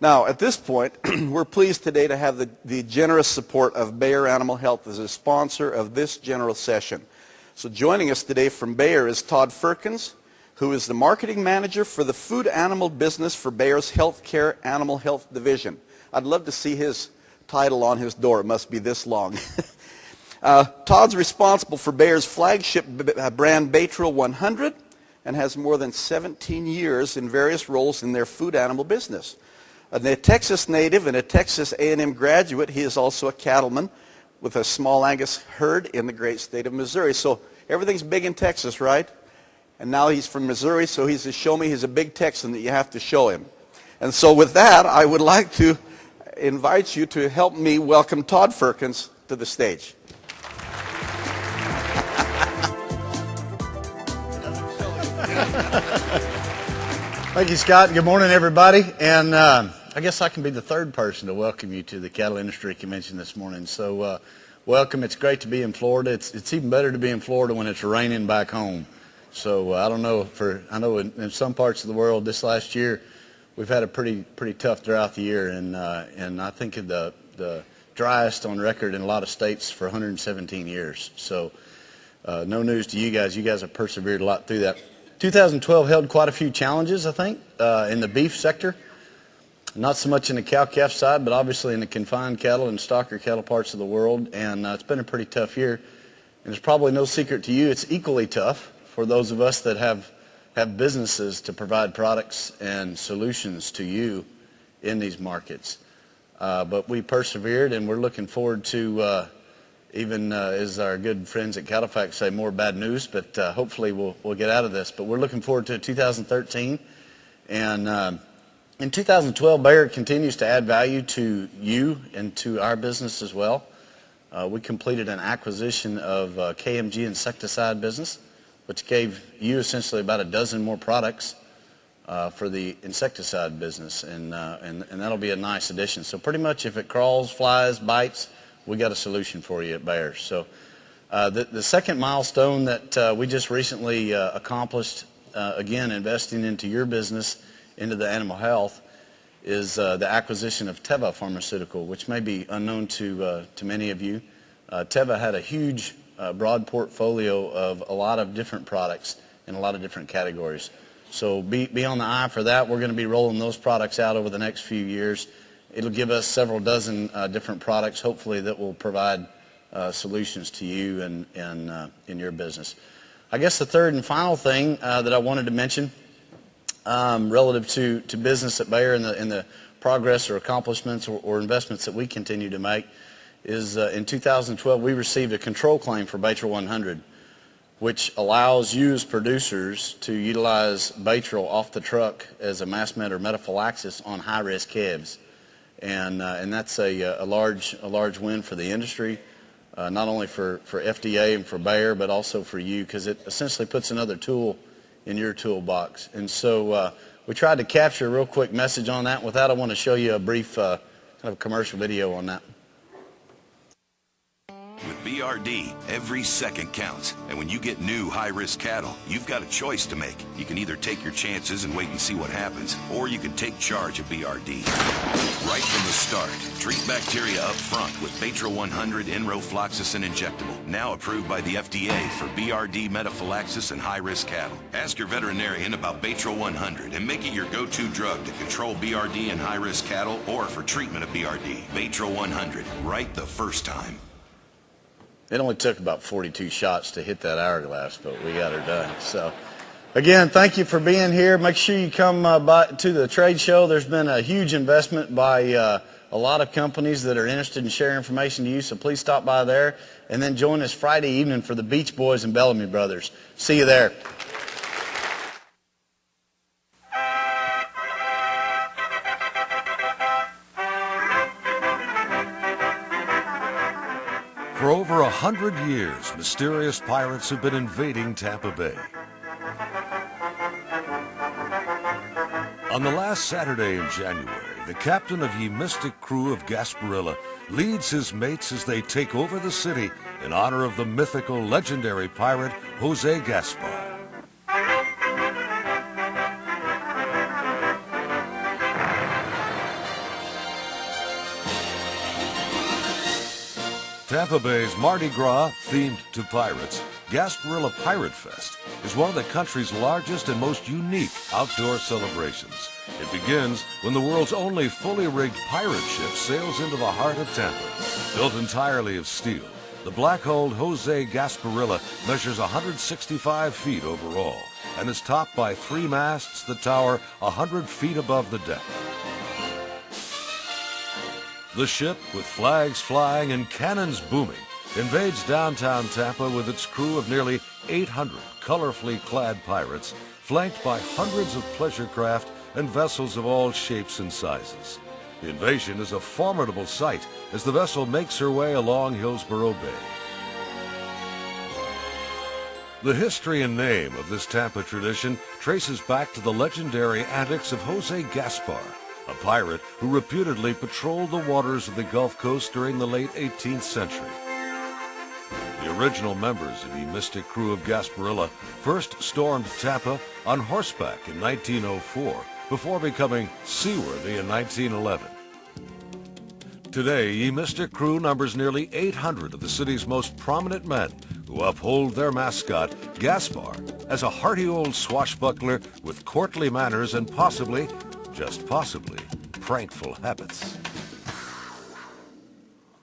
Now, at this point, we're pleased today to have the generous support of Bayer Animal Health as a sponsor of this general session. So joining us today from Bayer is Todd Firkins, who is the marketing manager for the food animal business for Bayer's Healthcare Animal Health Division. I'd love to see his title on his door. It must be this long. Todd's responsible for Bayer's flagship brand Baytril 100 and has more than 17 years in various roles in their food animal business. A Texas native and a Texas A&M graduate, he is also a cattleman with a small Angus herd in the great state of Missouri. So everything's big in Texas, right? And now he's from Missouri, so he's to show me he's a big Texan that you have to show him. And so with that, I would like to invite you to help me welcome Todd Firkins to the stage. Thank you, Scott. Good morning, everybody. And I guess I can be the third person to welcome you to the Cattle Industry Convention this morning. So welcome. It's great to be in Florida. It's even better to be in Florida when it's raining back home. So I don't know, I know in some parts of the world this last year we've had a pretty tough drought year, and I think the driest on record in a lot of states for 117 years. So no news to you guys. You guys have persevered a lot through that. 2012 held quite a few challenges, I think, in the beef sector. Not so much in the cow-calf side, but obviously in the confined cattle and stocker cattle parts of the world. And it's been a pretty tough year. And it's probably no secret to you, it's equally tough for those of us that have businesses to provide products and solutions to you in these markets. But we persevered, and we're looking forward to even as our good friends at CattleFax say, more bad news, but hopefully we'll get out of this. But we're looking forward to 2013. And in 2012, Bayer continues to add value to you and to our business as well. We completed an acquisition of KMG insecticide business, which gave you essentially about a dozen more products for the insecticide business. And that'll be a nice addition. So pretty much if it crawls, flies, bites, we got a solution for you at Bayer. So the second milestone that we just recently accomplished, again, investing into your business, into the animal health, is the acquisition of Teva Pharmaceutical, which may be unknown to many of you. Teva had a huge, broad portfolio of a lot of different products in a lot of different categories. So be on the eye for that. We're going to be rolling those products out over the next few years. It'll give us several dozen different products, hopefully, that will provide solutions to you and in your business. I guess the third and final thing that I wanted to mention relative to business at Bayer and the progress or accomplishments or investments that we continue to make is in 2012 we received a control claim for Baytril 100, which allows you as producers to utilize Baytril off the truck as a mass med or metaphylaxis on high-risk calves. And that's a large win for the industry, not only for FDA and for Bayer, but also for you, because it essentially puts another tool in your toolbox. And so we tried to capture a real quick message on that. With that, I want to show you a brief kind of commercial video on that. With BRD, every second counts. And when you get new high-risk cattle, you've got a choice to make. You can either take your chances and wait and see what happens, or you can take charge of BRD. Right from the start, treat bacteria up front with Baytril 100 Enrofloxacin injectable, now approved by the FDA for BRD metaphylaxis and high-risk cattle. Ask your veterinarian about Baytril 100 and make it your go-to drug to control BRD in high-risk cattle or for treatment of BRD. Baytril 100, right the first time. It only took about 42 shots to hit that hourglass, but we got her done. So, again, thank you for being here. Make sure you come by to the trade show. There's been a huge investment by a lot of companies that are interested in sharing information to you, so please stop by there. And then join us Friday evening for the Beach Boys and Bellamy Brothers. See you there. For over 100 years, mysterious pirates have been invading Tampa Bay. On the last Saturday in January, the captain of Ye Mystic crew of Gasparilla leads his mates as they take over the city in honor of the mythical, legendary pirate Jose Gaspar. Tampa Bay's Mardi Gras, themed to pirates, Gasparilla Pirate Fest is one of the country's largest and most unique outdoor celebrations. It begins when the world's only fully rigged pirate ship sails into the heart of Tampa. Built entirely of steel, the black-hulled Jose Gasparilla measures 165 feet overall and is topped by 3 masts that tower 100 feet above the deck. The ship, with flags flying and cannons booming, invades downtown Tampa with its crew of nearly 800 colorfully clad pirates, flanked by hundreds of pleasure craft and vessels of all shapes and sizes. The invasion is a formidable sight as the vessel makes her way along Hillsborough Bay. The history and name of this Tampa tradition traces back to the legendary antics of Jose Gaspar, a pirate who reputedly patrolled the waters of the Gulf Coast during the late 18th century. The original members of the mystic crew of Gasparilla first stormed Tampa on horseback in 1904 before becoming seaworthy in 1911. Today, Ye Mystic Crew numbers nearly 800 of the city's most prominent men who uphold their mascot, Gaspar, as a hearty old swashbuckler with courtly manners and possibly, just possibly, prankful habits.